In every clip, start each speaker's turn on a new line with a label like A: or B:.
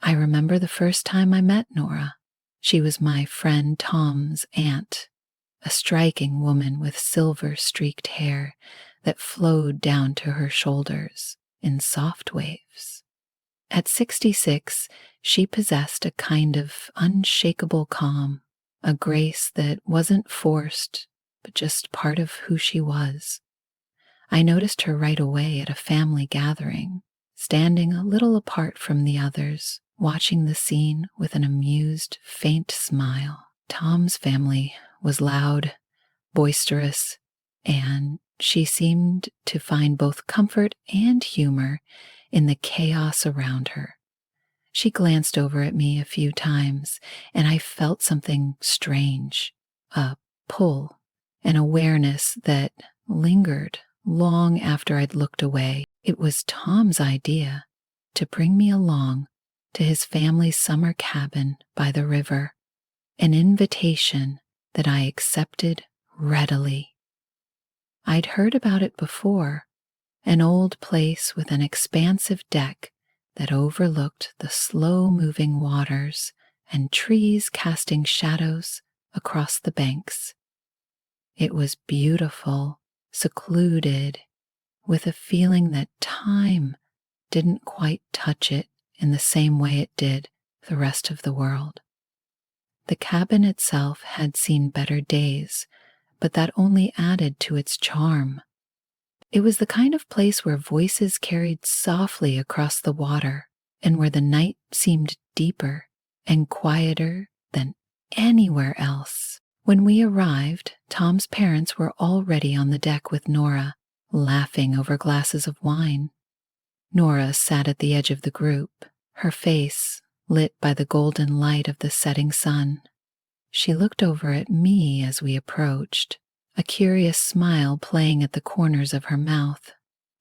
A: I remember the first time I met Nora. She was my friend Tom's aunt, a striking woman with silver-streaked hair that flowed down to her shoulders in soft waves. At 66, she possessed a kind of unshakable calm, a grace that wasn't forced, but just part of who she was. I noticed her right away at a family gathering, standing a little apart from the others, watching the scene with an amused, faint smile. Tom's family was loud, boisterous, and she seemed to find both comfort and humor in the chaos around her. She glanced over at me a few times, and I felt something strange, a pull, an awareness that lingered long after I'd looked away. It was Tom's idea to bring me along to his family's summer cabin by the river, an invitation that I accepted readily. I'd heard about it before, an old place with an expansive deck that overlooked the slow-moving waters and trees casting shadows across the banks. It was beautiful, secluded, with a feeling that time didn't quite touch it in the same way it did the rest of the world. The cabin itself had seen better days, but that only added to its charm. It was the kind of place where voices carried softly across the water and where the night seemed deeper and quieter than anywhere else. When we arrived, Tom's parents were already on the deck with Nora, laughing over glasses of wine. Nora sat at the edge of the group, her face lit by the golden light of the setting sun. She looked over at me as we approached, a curious smile playing at the corners of her mouth,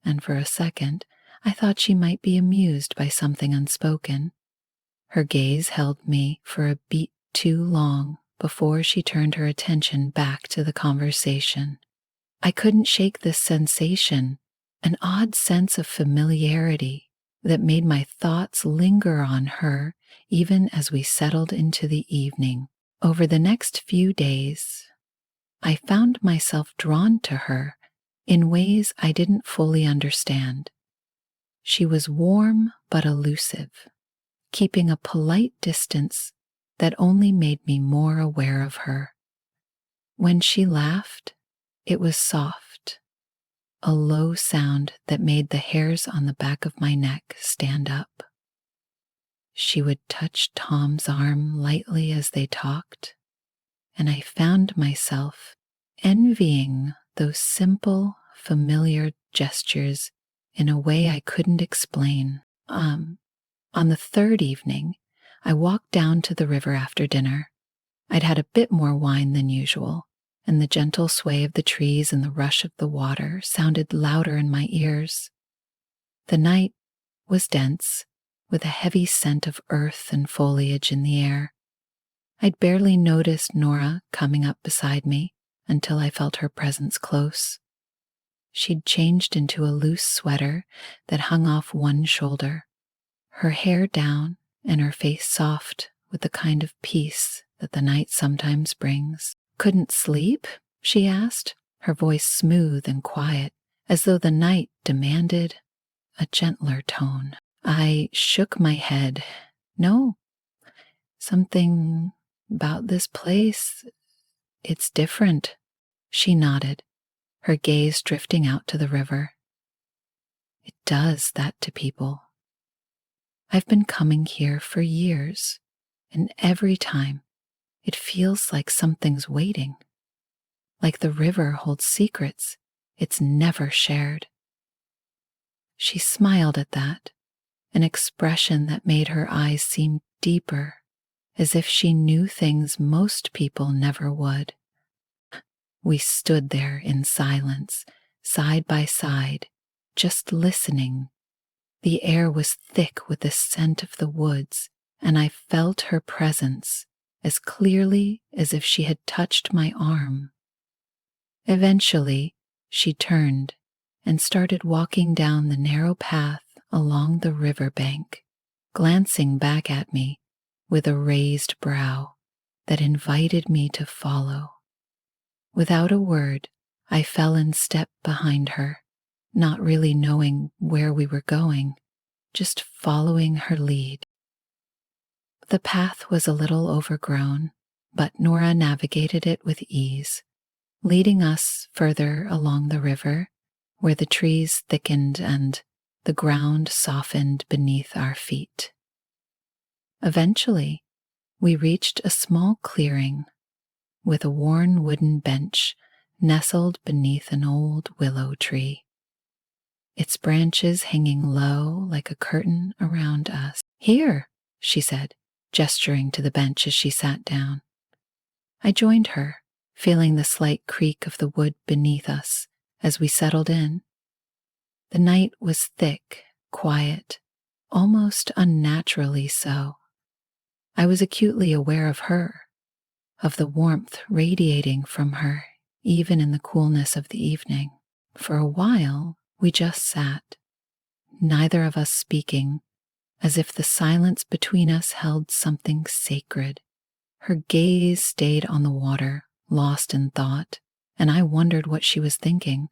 A: and for a second I thought she might be amused by something unspoken. Her gaze held me for a beat too long before she turned her attention back to the conversation. I couldn't shake this sensation, an odd sense of familiarity that made my thoughts linger on her even as we settled into the evening. Over the next few days, I found myself drawn to her in ways I didn't fully understand. She was warm but elusive, keeping a polite distance that only made me more aware of her. When she laughed, it was soft, a low sound that made the hairs on the back of my neck stand up. She would touch Tom's arm lightly as they talked, and I found myself envying those simple, familiar gestures in a way I couldn't explain. On the third evening, I walked down to the river after dinner. I'd had a bit more wine than usual, and the gentle sway of the trees and the rush of the water sounded louder in my ears. The night was dense, with a heavy scent of earth and foliage in the air. I'd barely noticed Nora coming up beside me until I felt her presence close. She'd changed into a loose sweater that hung off one shoulder, her hair down and her face soft with the kind of peace that the night sometimes brings. "Couldn't sleep?" she asked, her voice smooth and quiet, as though the night demanded a gentler tone. I shook my head. "No, something about this place, it's different." She nodded, her gaze drifting out to the river. "It does that to people. I've been coming here for years, and every time it feels like something's waiting, like the river holds secrets it's never shared." She smiled at that, an expression that made her eyes seem deeper, as if she knew things most people never would. We stood there in silence, side by side, just listening. The air was thick with the scent of the woods, and I felt her presence as clearly as if she had touched my arm. Eventually, she turned and started walking down the narrow path along the river bank. glancing back at me with a raised brow that invited me to follow. Without a word, I fell in step behind her, not really knowing where we were going, just following her lead. The path was a little overgrown, but Nora navigated it with ease, leading us further along the river, where the trees thickened and the ground softened beneath our feet. Eventually, we reached a small clearing with a worn wooden bench nestled beneath an old willow tree, its branches hanging low like a curtain around us. "Here," she said, gesturing to the bench as she sat down. I joined her, feeling the slight creak of the wood beneath us as we settled in. The night was thick, quiet, almost unnaturally so. I was acutely aware of her, of the warmth radiating from her, even in the coolness of the evening. For a while, we just sat, neither of us speaking, as if the silence between us held something sacred. Her gaze stayed on the water, lost in thought, and I wondered what she was thinking.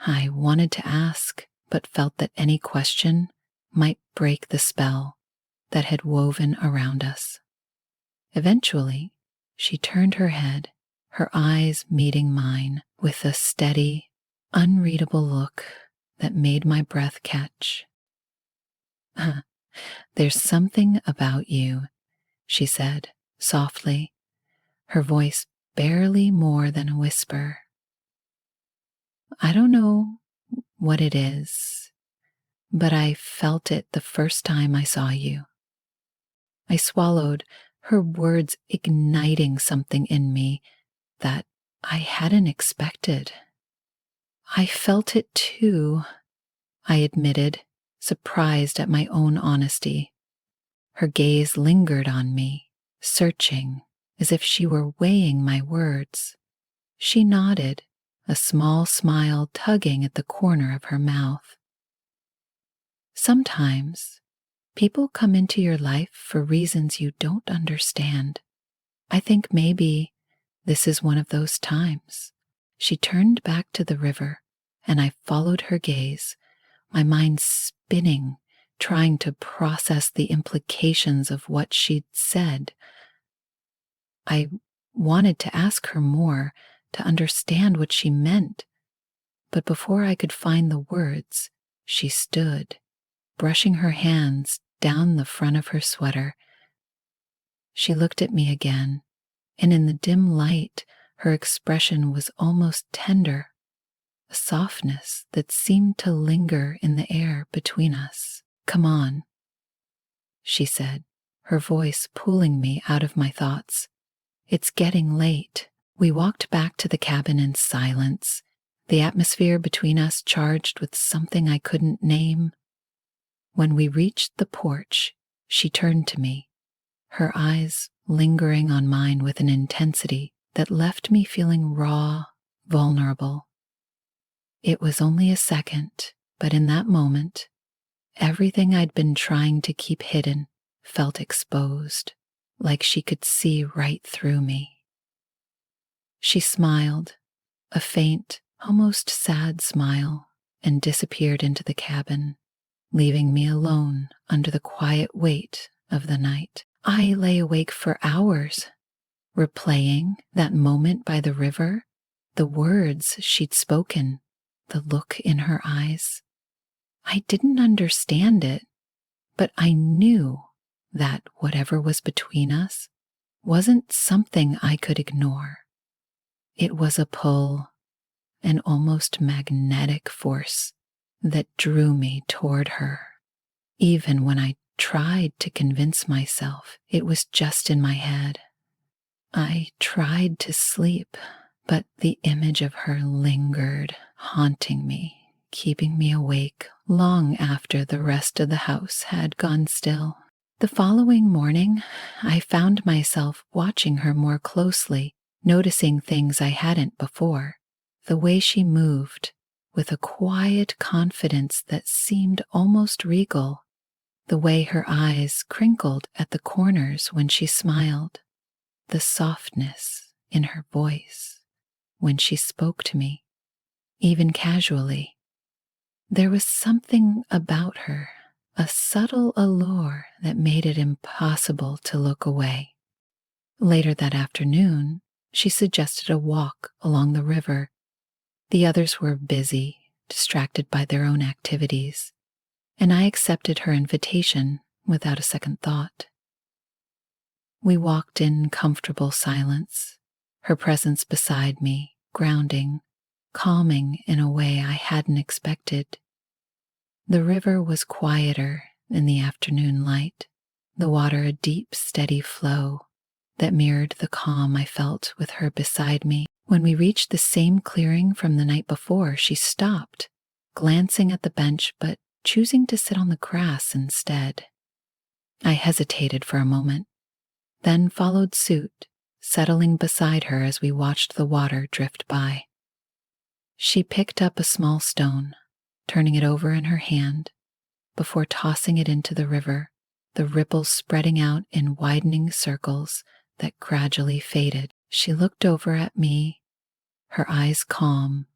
A: I wanted to ask, but felt that any question might break the spell that had woven around us. Eventually, she turned her head, her eyes meeting mine with a steady, unreadable look that made my breath catch. "There's something about you," she said softly, her voice barely more than a whisper. "I don't know what it is, but I felt it the first time I saw you." I swallowed, her words igniting something in me that I hadn't expected. "I felt it too," I admitted, surprised at my own honesty. Her gaze lingered on me, searching, as if she were weighing my words. She nodded, a small smile tugging at the corner of her mouth. "Sometimes, people come into your life for reasons you don't understand. I think maybe this is one of those times." She turned back to the river, and I followed her gaze, my mind spinning, trying to process the implications of what she'd said. I wanted to ask her more, to understand what she meant, but before I could find the words, she stood, brushing her hands down the front of her sweater. She looked at me again, and in the dim light, her expression was almost tender, a softness that seemed to linger in the air between us. "Come on," she said, her voice pulling me out of my thoughts. "It's getting late." We walked back to the cabin in silence, the atmosphere between us charged with something I couldn't name. When we reached the porch, she turned to me, her eyes lingering on mine with an intensity that left me feeling raw, vulnerable. It was only a second, but in that moment, everything I'd been trying to keep hidden felt exposed, like she could see right through me. She smiled, a faint, almost sad smile, and disappeared into the cabin, leaving me alone under the quiet weight of the night. I lay awake for hours, replaying that moment by the river, the words she'd spoken, the look in her eyes. I didn't understand it, but I knew that whatever was between us wasn't something I could ignore. It was a pull, an almost magnetic force that drew me toward her, even when I tried to convince myself it was just in my head. I tried to sleep, but the image of her lingered, haunting me, keeping me awake long after the rest of the house had gone still. The following morning, I found myself watching her more closely, noticing things I hadn't before. The way she moved, with a quiet confidence that seemed almost regal. the way her eyes crinkled at the corners when she smiled, the softness in her voice when she spoke to me, even casually. There was something about her, a subtle allure that made it impossible to look away. Later that afternoon, she suggested a walk along the river. The others were busy, distracted by their own activities, and I accepted her invitation without a second thought. We walked in comfortable silence, her presence beside me, grounding, calming in a way I hadn't expected. The river was quieter in the afternoon light, the water a deep, steady flow that mirrored the calm I felt with her beside me. When we reached the same clearing from the night before, she stopped, glancing at the bench but choosing to sit on the grass instead. I hesitated for a moment, then followed suit, settling beside her as we watched the water drift by. She picked up a small stone, turning it over in her hand, before tossing it into the river, the ripples spreading out in widening circles that gradually faded. She looked over at me, her eyes calm,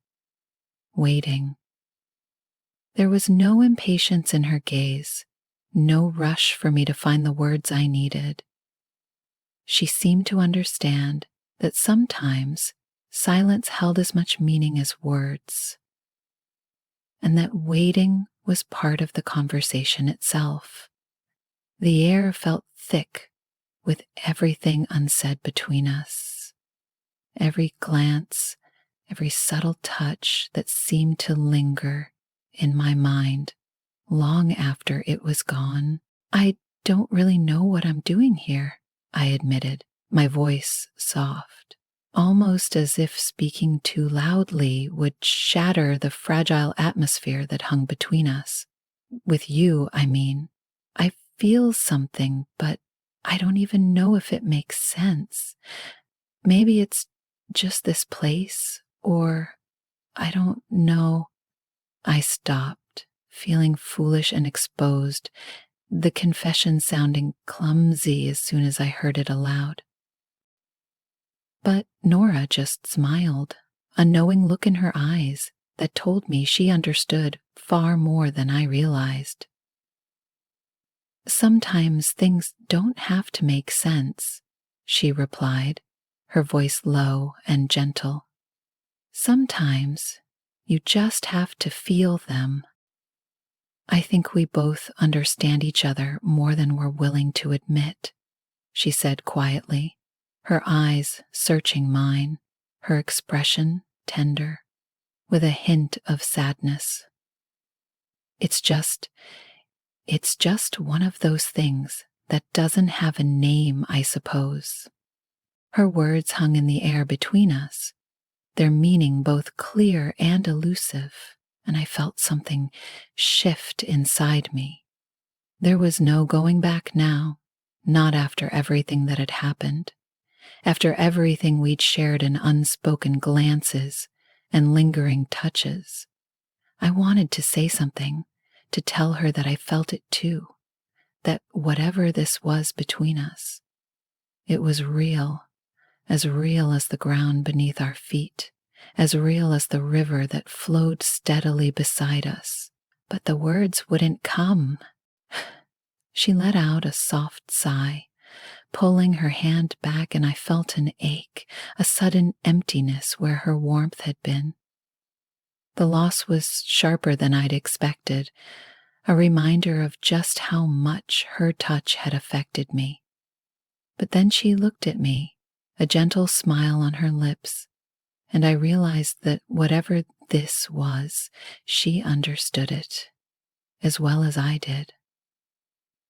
A: waiting. There was no impatience in her gaze, no rush for me to find the words I needed. She seemed to understand that sometimes silence held as much meaning as words, and that waiting was part of the conversation itself. The air felt thick with everything unsaid between us, every glance, every subtle touch that seemed to linger in my mind long after it was gone. I don't really know what I'm doing here, I admitted, my voice soft, almost as if speaking too loudly would shatter the fragile atmosphere that hung between us. With you, I mean. I feel something, but I don't even know if it makes sense. Maybe it's just this place, or I don't know. I stopped, feeling foolish and exposed, the confession sounding clumsy as soon as I heard it aloud. But Nora just smiled, a knowing look in her eyes that told me she understood far more than I realized. Sometimes things don't have to make sense, she replied, her voice low and gentle. Sometimes you just have to feel them. I think we both understand each other more than we're willing to admit, she said quietly, her eyes searching mine, her expression tender, with a hint of sadness. It's just one of those things that doesn't have a name, I suppose. Her words hung in the air between us, their meaning both clear and elusive, and I felt something shift inside me. There was no going back now, not after everything that had happened, after everything we'd shared in unspoken glances and lingering touches. I wanted to say something, to tell her that I felt it too, that whatever this was between us, it was real as the ground beneath our feet, as real as the river that flowed steadily beside us. But the words wouldn't come. She let out a soft sigh, pulling her hand back, and I felt an ache, a sudden emptiness where her warmth had been. The loss was sharper than I'd expected, a reminder of just how much her touch had affected me. But then she looked at me, a gentle smile on her lips, and I realized that whatever this was, she understood it as well as I did.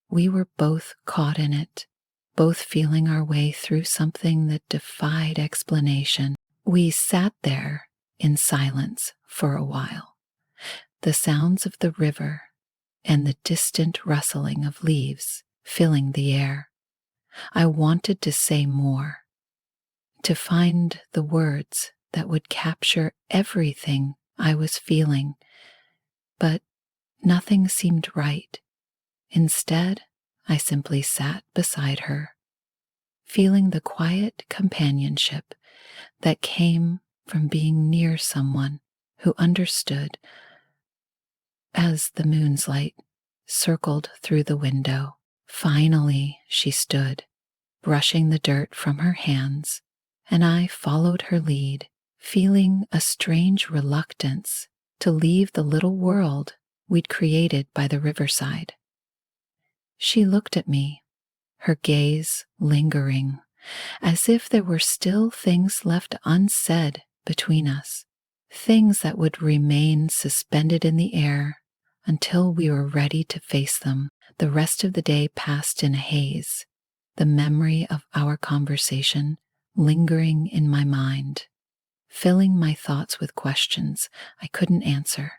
A: We were both caught in it, both feeling our way through something that defied explanation. We sat there in silence for a while, the sounds of the river and the distant rustling of leaves filling the air. I wanted to say more, to find the words that would capture everything I was feeling, but nothing seemed right. Instead, I simply sat beside her, feeling the quiet companionship that came from being near someone who understood. As the moon's light circled through the window, finally she stood, brushing the dirt from her hands, and I followed her lead, feeling a strange reluctance to leave the little world we'd created by the riverside. She looked at me, her gaze lingering, as if there were still things left unsaid between us, things that would remain suspended in the air until we were ready to face them. The rest of the day passed in a haze, the memory of our conversation lingering in my mind, filling my thoughts with questions I couldn't answer.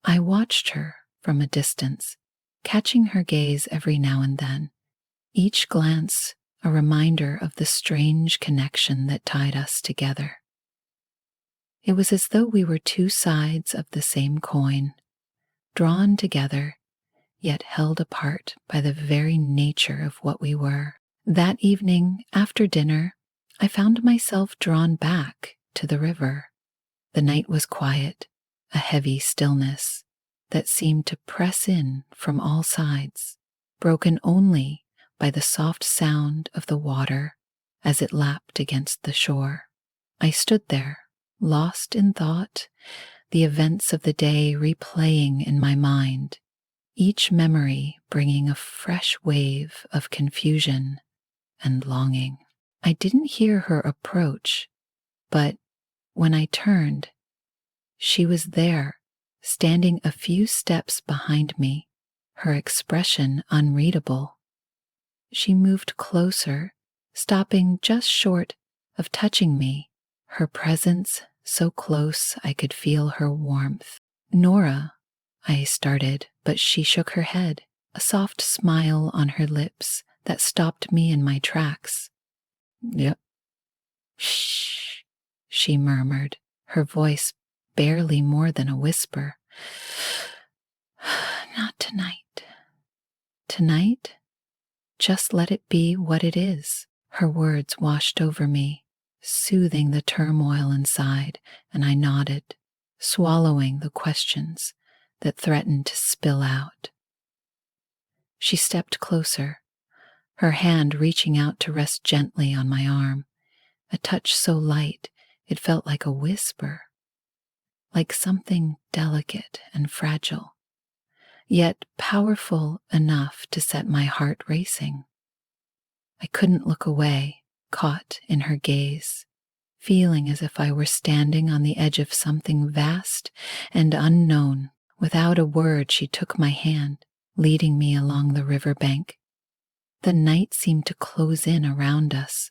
A: I watched her from a distance, catching her gaze every now and then, each glance a reminder of the strange connection that tied us together. It was as though we were two sides of the same coin, drawn together, yet held apart by the very nature of what we were. That evening, after dinner, I found myself drawn back to the river. The night was quiet, a heavy stillness that seemed to press in from all sides, broken only by the soft sound of the water as it lapped against the shore. I stood there, lost in thought, the events of the day replaying in my mind, each memory bringing a fresh wave of confusion and longing. I didn't hear her approach, but when I turned, she was there, standing a few steps behind me, her expression unreadable. She moved closer, stopping just short of touching me, her presence so close I could feel her warmth. "Nora," I started, but she shook her head, a soft smile on her lips that stopped me in my tracks. "Yep." "Shh," she murmured, her voice barely more than a whisper. "Not tonight." "Tonight? Just let it be what it is." Her words washed over me, soothing the turmoil inside, and I nodded, swallowing the questions that threatened to spill out. She stepped closer, her hand reaching out to rest gently on my arm, a touch so light it felt like a whisper, like something delicate and fragile, yet powerful enough to set my heart racing. I couldn't look away, caught in her gaze, feeling as if I were standing on the edge of something vast and unknown. Without a word, she took my hand, leading me along the riverbank. The night seemed to close in around us,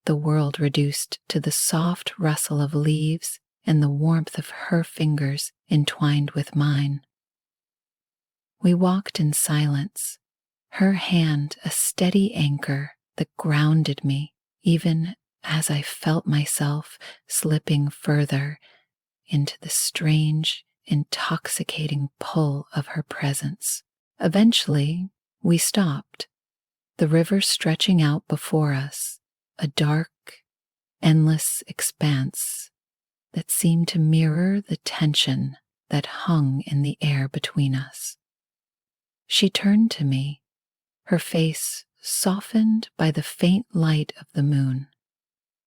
A: the world reduced to the soft rustle of leaves and the warmth of her fingers entwined with mine. We walked in silence, her hand a steady anchor that grounded me, even as I felt myself slipping further into the strange, intoxicating pull of her presence. Eventually, we stopped, the river stretching out before us, a dark, endless expanse that seemed to mirror the tension that hung in the air between us. She turned to me, her face softened by the faint light of the moon,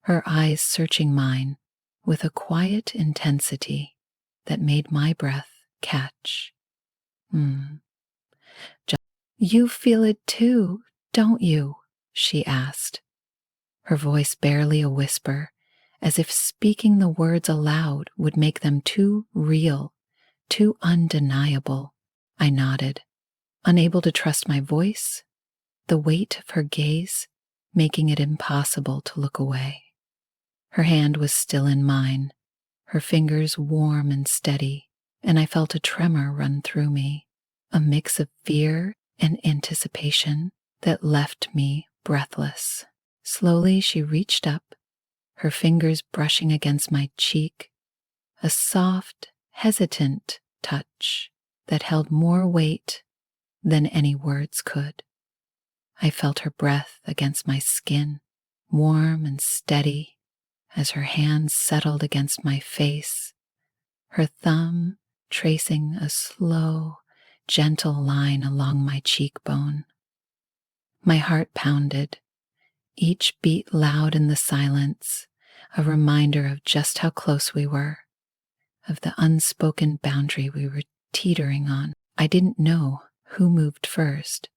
A: her eyes searching mine with a quiet intensity that made my breath catch. "You feel it too, don't you?" she asked, her voice barely a whisper, as if speaking the words aloud would make them too real, too undeniable. I nodded, unable to trust my voice, the weight of her gaze making it impossible to look away. Her hand was still in mine, her fingers warm and steady, and I felt a tremor run through me, a mix of fear and anticipation that left me breathless. Slowly she reached up, her fingers brushing against my cheek, a soft, hesitant touch that held more weight than any words could. I felt her breath against my skin, warm and steady, as her hands settled against my face, her thumb tracing a slow, gentle line along my cheekbone. My heart pounded, each beat loud in the silence, a reminder of just how close we were, of the unspoken boundary we were teetering on. I didn't know who moved first,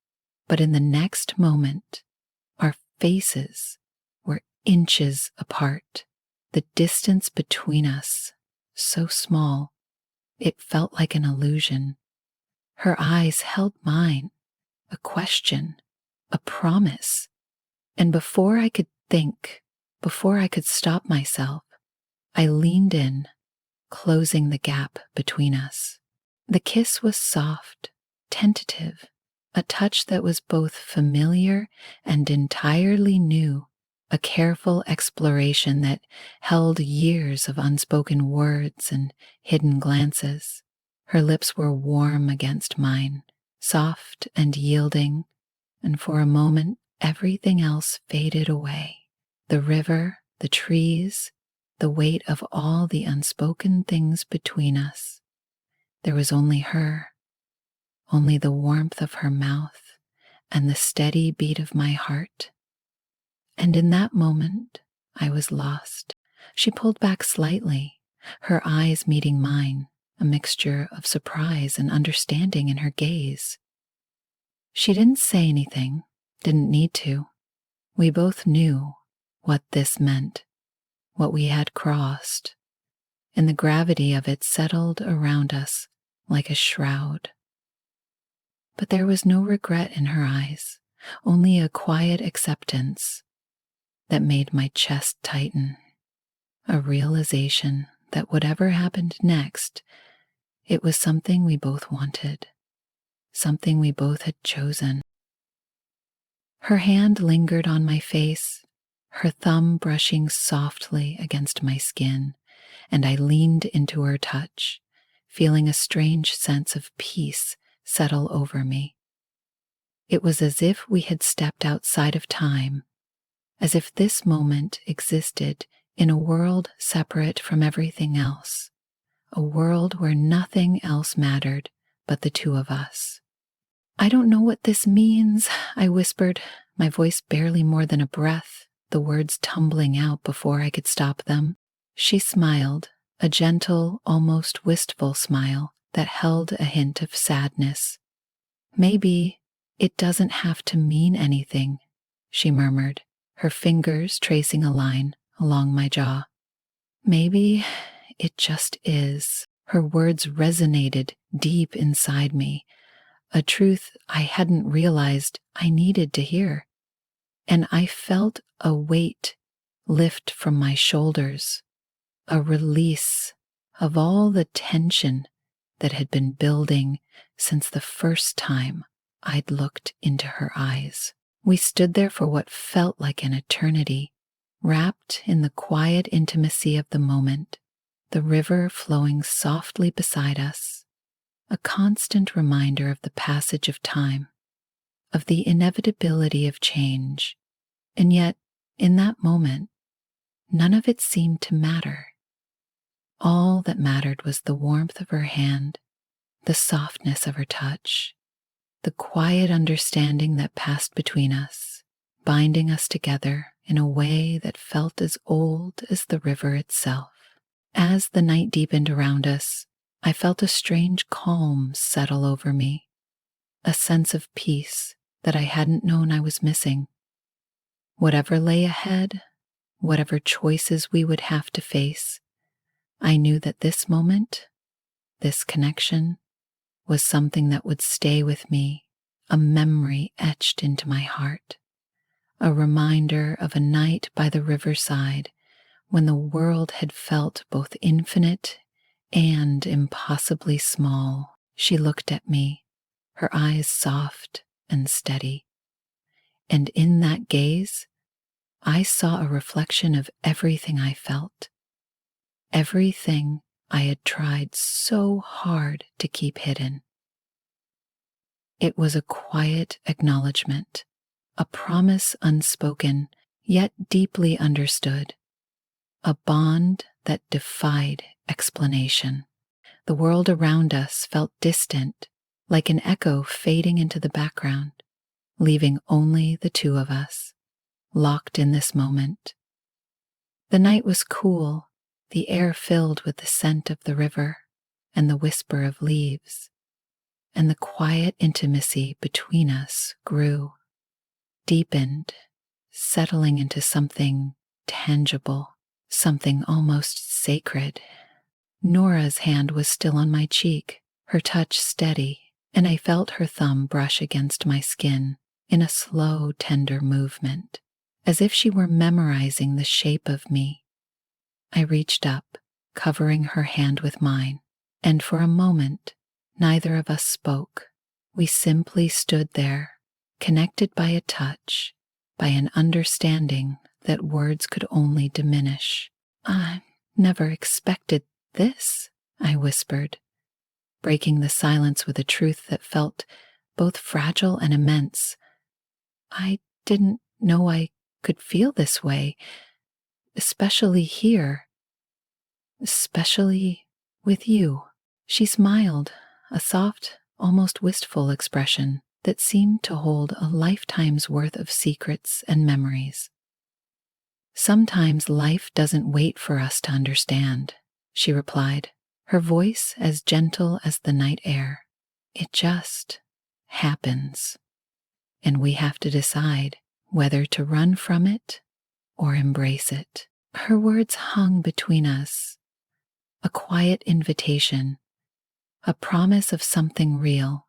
A: but in the next moment, our faces were inches apart. The distance between us, so small, it felt like an illusion. Her eyes held mine, a question, a promise. And before I could think, before I could stop myself, I leaned in, closing the gap between us. The kiss was soft, tentative, a touch that was both familiar and entirely new, a careful exploration that held years of unspoken words and hidden glances. Her lips were warm against mine, soft and yielding, and for a moment everything else faded away. The river, the trees, the weight of all the unspoken things between us. There was only her, only the warmth of her mouth and the steady beat of my heart. And in that moment, I was lost. She pulled back slightly, her eyes meeting mine, a mixture of surprise and understanding in her gaze. She didn't say anything, didn't need to. We both knew what this meant, what we had crossed, and the gravity of it settled around us like a shroud. But there was no regret in her eyes, only a quiet acceptance that made my chest tighten, a realization that whatever happened next, it was something we both wanted, something we both had chosen. Her hand lingered on my face, her thumb brushing softly against my skin, and I leaned into her touch, feeling a strange sense of peace settle over me. It was as if we had stepped outside of time, as if this moment existed in a world separate from everything else, a world where nothing else mattered but the two of us. I don't know what this means, I whispered, my voice barely more than a breath, the words tumbling out before I could stop them. She smiled, a gentle, almost wistful smile that held a hint of sadness. Maybe it doesn't have to mean anything, she murmured, her fingers tracing a line along my jaw. Maybe it just is. Her words resonated deep inside me, a truth I hadn't realized I needed to hear. And I felt a weight lift from my shoulders, a release of all the tension that had been building since the first time I'd looked into her eyes. We stood there for what felt like an eternity, wrapped in the quiet intimacy of the moment, the river flowing softly beside us, a constant reminder of the passage of time, of the inevitability of change. And yet, in that moment, none of it seemed to matter. All that mattered was the warmth of her hand, the softness of her touch, the quiet understanding that passed between us, binding us together in a way that felt as old as the river itself. As the night deepened around us, I felt a strange calm settle over me, a sense of peace that I hadn't known I was missing. Whatever lay ahead, whatever choices we would have to face, I knew that this moment, this connection, was something that would stay with me, a memory etched into my heart, a reminder of a night by the riverside when the world had felt both infinite and impossibly small. She looked at me, her eyes soft and steady, and in that gaze, I saw a reflection of everything I felt, everything I had tried so hard to keep hidden. It was a quiet acknowledgement, a promise unspoken, yet deeply understood, a bond that defied explanation. The world around us felt distant, like an echo fading into the background, leaving only the two of us, locked in this moment. The night was cool, the air filled with the scent of the river and the whisper of leaves, and the quiet intimacy between us grew, deepened, settling into something tangible, something almost sacred. Nora's hand was still on my cheek, her touch steady, and I felt her thumb brush against my skin in a slow, tender movement, as if she were memorizing the shape of me. I reached up, covering her hand with mine, and for a moment, neither of us spoke. We simply stood there, connected by a touch, by an understanding that words could only diminish. I never expected this, I whispered, breaking the silence with a truth that felt both fragile and immense. I didn't know I could feel this way, especially here, especially with you. She smiled, a soft, almost wistful expression that seemed to hold a lifetime's worth of secrets and memories. Sometimes life doesn't wait for us to understand, she replied, her voice as gentle as the night air. It just happens, and we have to decide whether to run from it or embrace it. Her words hung between us, a quiet invitation, a promise of something real,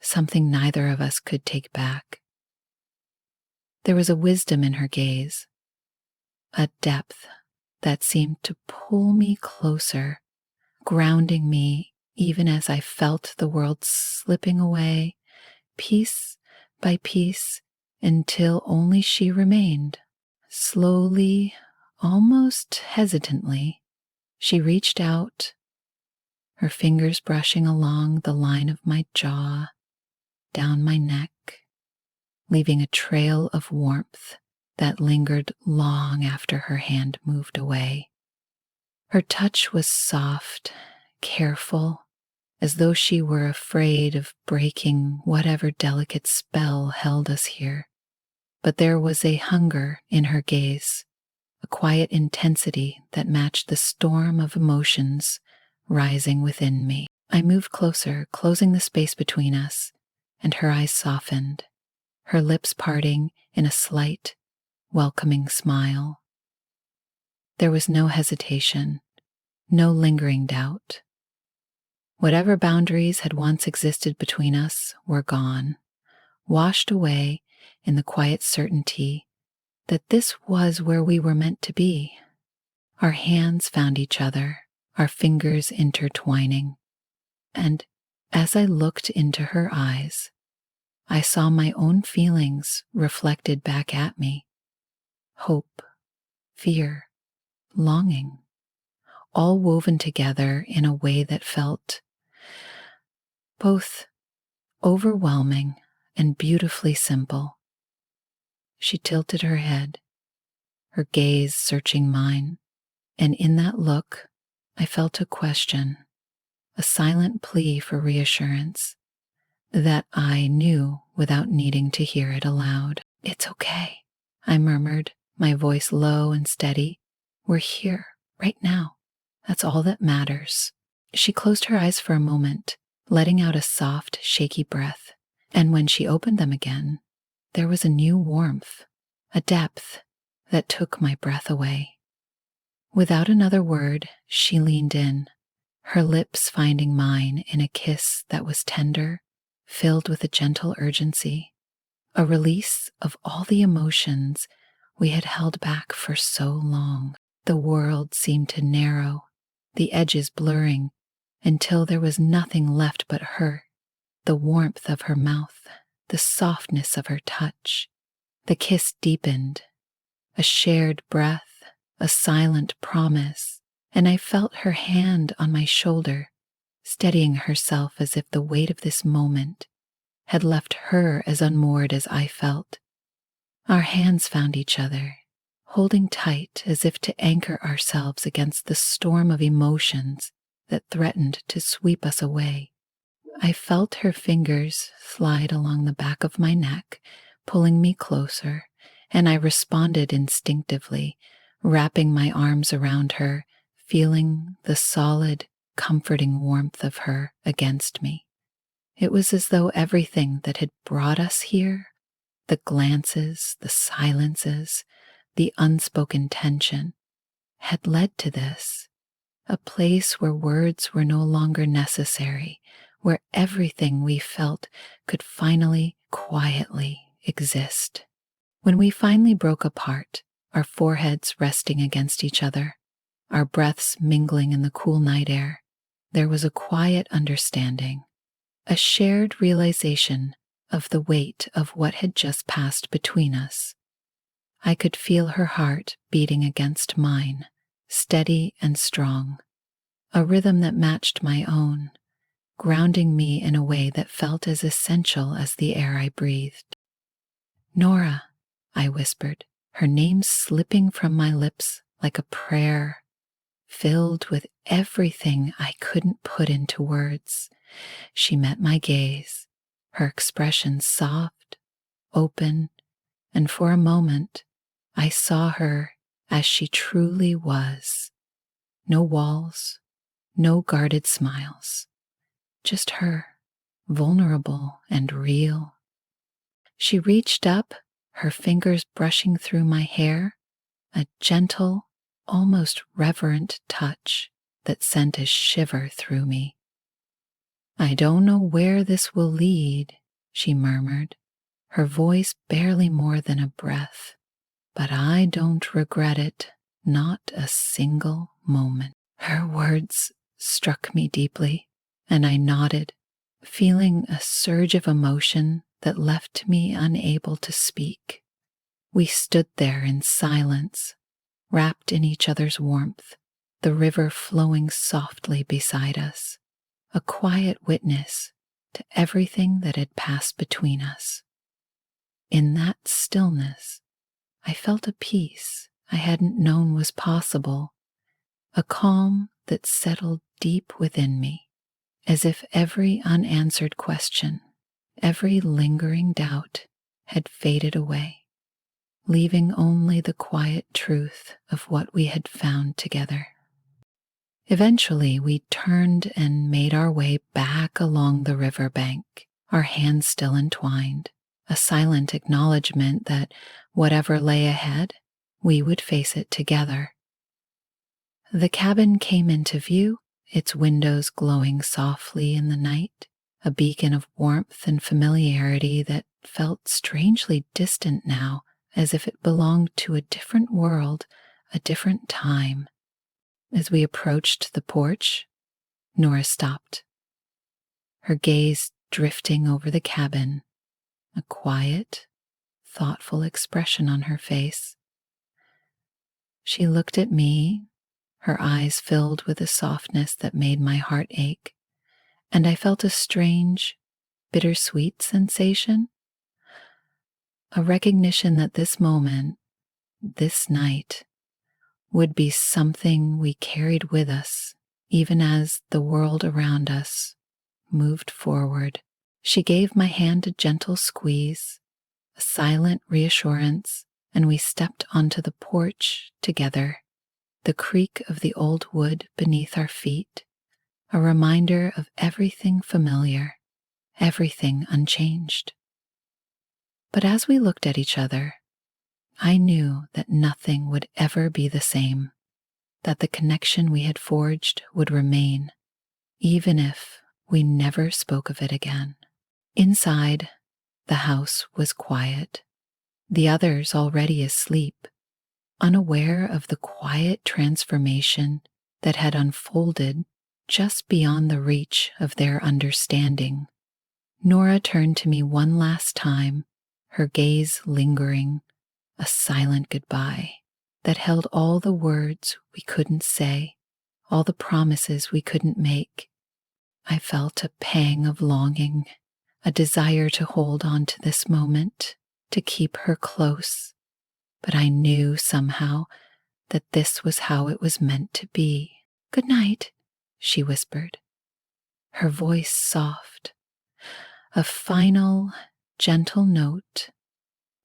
A: something neither of us could take back. There was a wisdom in her gaze, a depth that seemed to pull me closer, grounding me even as I felt the world slipping away, piece by piece, until only she remained. Slowly, almost hesitantly, she reached out, her fingers brushing along the line of my jaw, down my neck, leaving a trail of warmth that lingered long after her hand moved away. Her touch was soft, careful, as though she were afraid of breaking whatever delicate spell held us here. But there was a hunger in her gaze, a quiet intensity that matched the storm of emotions rising within me. I moved closer, closing the space between us, and her eyes softened, her lips parting in a slight, welcoming smile. There was no hesitation, no lingering doubt. Whatever boundaries had once existed between us were gone, washed away in the quiet certainty that this was where we were meant to be. Our hands found each other, our fingers intertwining, and as I looked into her eyes, I saw my own feelings reflected back at me. Hope, fear, longing, all woven together in a way that felt both overwhelming and beautifully simple. She tilted her head, her gaze searching mine, and in that look, I felt a question, a silent plea for reassurance that I knew without needing to hear it aloud. "It's okay," I murmured, my voice low and steady. "We're here, right now. That's all that matters." She closed her eyes for a moment, letting out a soft, shaky breath, and when she opened them again, there was a new warmth, a depth that took my breath away. Without another word, she leaned in, her lips finding mine in a kiss that was tender, filled with a gentle urgency, a release of all the emotions we had held back for so long. The world seemed to narrow, the edges blurring, until there was nothing left but her, the warmth of her mouth, the softness of her touch. The kiss deepened, a shared breath, a silent promise, and I felt her hand on my shoulder, steadying herself as if the weight of this moment had left her as unmoored as I felt. Our hands found each other, holding tight as if to anchor ourselves against the storm of emotions that threatened to sweep us away. I felt her fingers slide along the back of my neck, pulling me closer, and I responded instinctively, wrapping my arms around her, feeling the solid, comforting warmth of her against me. It was as though everything that had brought us here, the glances, the silences, the unspoken tension, had led to this, a place where words were no longer necessary, where everything we felt could finally, quietly exist. When we finally broke apart, our foreheads resting against each other, our breaths mingling in the cool night air, there was a quiet understanding, a shared realization of the weight of what had just passed between us. I could feel her heart beating against mine, steady and strong, a rhythm that matched my own, grounding me in a way that felt as essential as the air I breathed. Nora, I whispered, her name slipping from my lips like a prayer, filled with everything I couldn't put into words. She met my gaze, her expression soft, open, and for a moment I saw her as she truly was. No walls, no guarded smiles, just her, vulnerable and real. She reached up, her fingers brushing through my hair, a gentle, almost reverent touch that sent a shiver through me. "I don't know where this will lead," she murmured, her voice barely more than a breath, "but I don't regret it, not a single moment." Her words struck me deeply, and I nodded, feeling a surge of emotion that left me unable to speak. We stood there in silence, wrapped in each other's warmth, the river flowing softly beside us, a quiet witness to everything that had passed between us. In that stillness, I felt a peace I hadn't known was possible, a calm that settled deep within me, as if every unanswered question, every lingering doubt had faded away, leaving only the quiet truth of what we had found together. Eventually, we turned and made our way back along the river bank, our hands still entwined, a silent acknowledgement that whatever lay ahead, we would face it together. The cabin came into view, its windows glowing softly in the night, a beacon of warmth and familiarity that felt strangely distant now, as if it belonged to a different world, a different time. As we approached the porch, Nora stopped, her gaze drifting over the cabin, a quiet, thoughtful expression on her face. She looked at me, her eyes filled with a softness that made my heart ache, and I felt a strange, bittersweet sensation, a recognition that this moment, this night, would be something we carried with us, even as the world around us moved forward. She gave my hand a gentle squeeze, a silent reassurance, and we stepped onto the porch together, the creak of the old wood beneath our feet, a reminder of everything familiar, everything unchanged. But as we looked at each other, I knew that nothing would ever be the same, that the connection we had forged would remain, even if we never spoke of it again. Inside, the house was quiet, the others already asleep, unaware of the quiet transformation that had unfolded just beyond the reach of their understanding. Nora turned to me one last time, her gaze lingering, a silent goodbye that held all the words we couldn't say, all the promises we couldn't make. I felt a pang of longing, a desire to hold on to this moment, to keep her close. But I knew somehow that this was how it was meant to be. "Good night," she whispered, her voice soft, a final, gentle note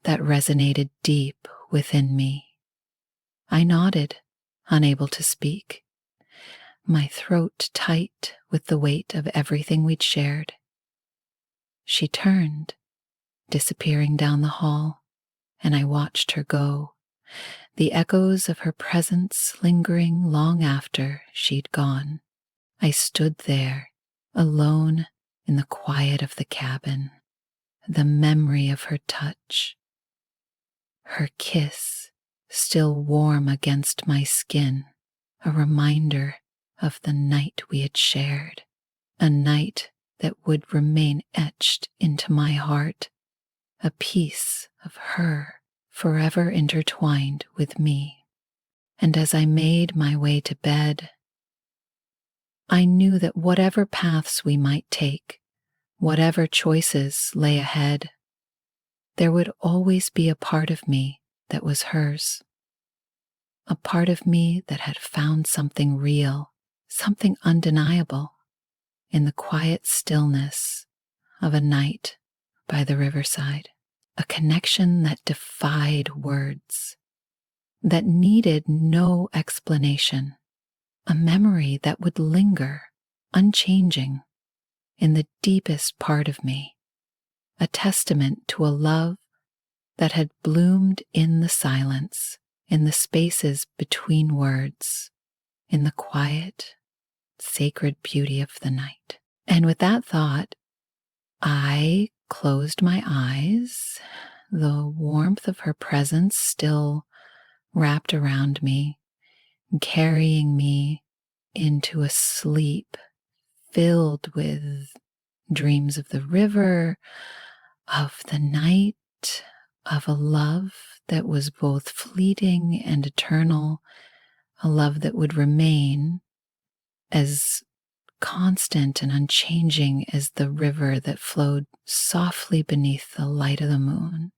A: that resonated deep within me. I nodded, unable to speak, my throat tight with the weight of everything we'd shared. She turned, disappearing down the hall, and I watched her go, the echoes of her presence lingering long after she'd gone. I stood there, alone in the quiet of the cabin, the memory of her touch, her kiss still warm against my skin, a reminder of the night we had shared, a night that would remain etched into my heart, a piece of her forever intertwined with me. And as I made my way to bed, I knew that whatever paths we might take, whatever choices lay ahead, there would always be a part of me that was hers, a part of me that had found something real, something undeniable in the quiet stillness of a night by the riverside, a connection that defied words, that needed no explanation, a memory that would linger, unchanging, in the deepest part of me, a testament to a love that had bloomed in the silence, in the spaces between words, in the quiet, sacred beauty of the night. And with that thought, I closed my eyes, the warmth of her presence still wrapped around me, carrying me into a sleep filled with dreams of the river, of the night, of a love that was both fleeting and eternal, a love that would remain as constant and unchanging as the river that flowed softly beneath the light of the moon.